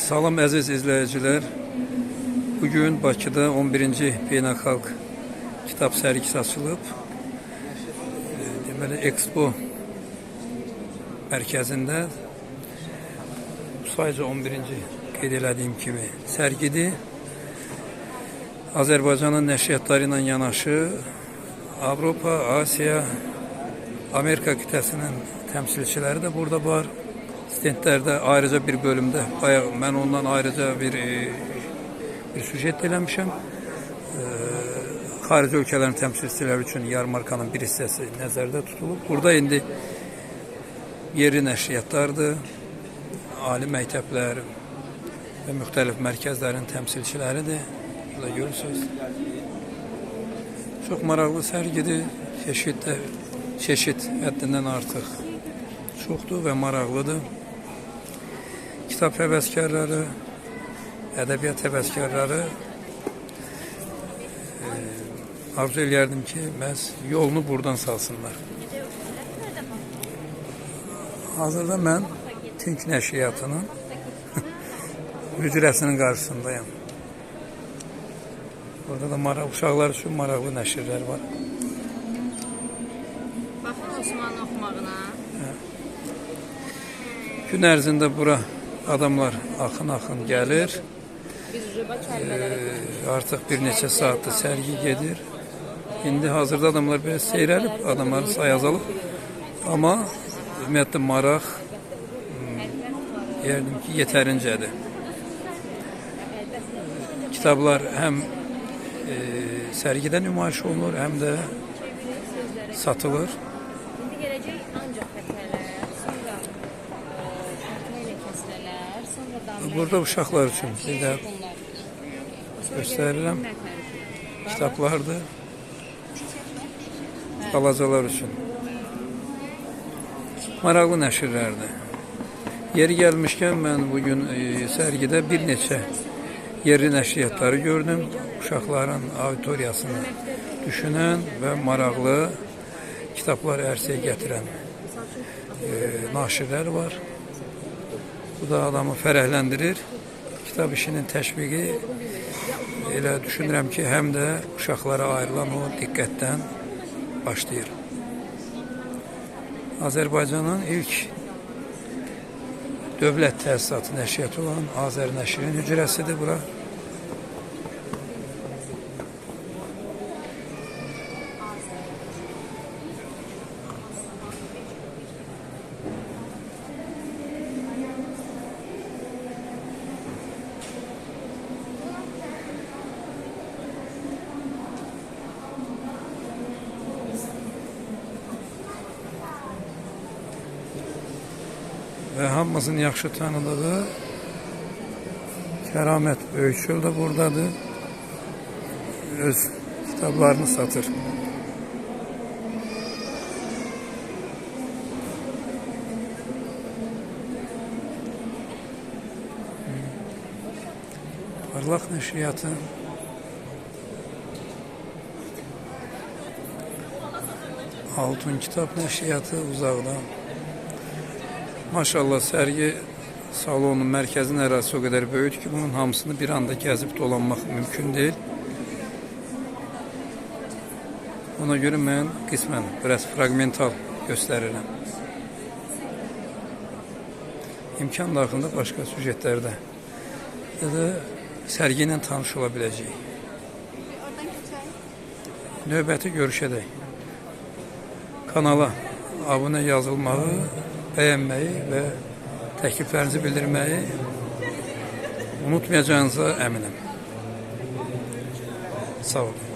Salam əziz izləyicilər. Bugün Bakıda 11-ci Beynəlxalq Kitab sərgisi açılıb. Deməli, Expo mərkəzində sayca 11-ci qeyd elədiyim kimi sərgidir. Azərbaycanın nəşriyyatları ilə yanaşı Avropa, Asiya, Amerika qitəsinin təmsilçiləri də burada var. Stendlərdə ayrıca bir bölümdə, mən ondan ayrıca bir süjet eləmişəm. Xarici ölkələrin təmsilçiləri üçün yarmarkanın bir hissəsi nəzərdə tutulub. Burada indi yerli nəşriyyatlardır, ali məktəblər və müxtəlif mərkəzlərin təmsilçiləridir. Burada görürsünüz. Çox maraqlı sərgidir. Çeşid həddindən artıq çoxdur və maraqlıdır. Kitab həvəskarları, ədəbiyyat həvəskarları arzu eləyərdim ki, məhz yolunu buradan salsınlar. Hazırda mən Tink nəşriyyatının müdirəsinin qarşısındayım. Burada da uşaqlar üçün maraqlı nəşrlər var. Baxın Osmanlı oxumağına. Gün ərzində bura adamlar axın gəlir. Artıq bir neçə saatdır sərgi gedir. İndi hazırda adamlar belə seyrəlib, adamların sayı azalıb. Amma ümumiyyətlə maraq deyərdim ki, yetərincədir. Kitablar həm sərgidə nümayiş olunur, həm də satılır. İndi gələcək ancaq fətələr, sonra ilə kəsrələr, sonra damlar. Burada uşaqlar üçün bir də göstərirəm. Kitablardır. Balacalar üçün. Maraqlı nəşrlərdir. Yeri gəlmişkən mən bugün sərgidə bir neçə yerli nəşriyyatları gördüm. Uşaqların auditoriyasını düşünən və maraqlı kitablar ərsəyə gətirən naşirlər var. Bu da adamı fərəhləndirir. Kitab işinin təşviqi elə düşünürəm ki, həm də uşaqlara ayrılan o diqqətdən başlayır. Azərbaycanın ilk dövlət təsisatı nəşriyyatı olan Azər Nəşrin hücrəsidir bura. Və hamımızın yaxşı tanıdığı Kəramət Böyükçöl də buradadır. Öz kitablarını satır. Parlaq nəşriyyatı. Altun kitab nəşriyyatı uzaqdan. Maşallah, sərgi salonunun mərkəzinin ərazisi o qədər böyük ki, bunun hamısını bir anda gəzib dolanmaq mümkün deyil. Ona görə mən qismən biraz fragmental göstərirəm. İmkan daxilində başqa süjetlərdə ya da sərgi ilə tanış ola biləcək. Növbəti görüşədək. Kanala abunə yazılmağı, bəyənməyi və təkliflərinizi bildirməyi unutmayacağınıza əminəm. Sağ olun.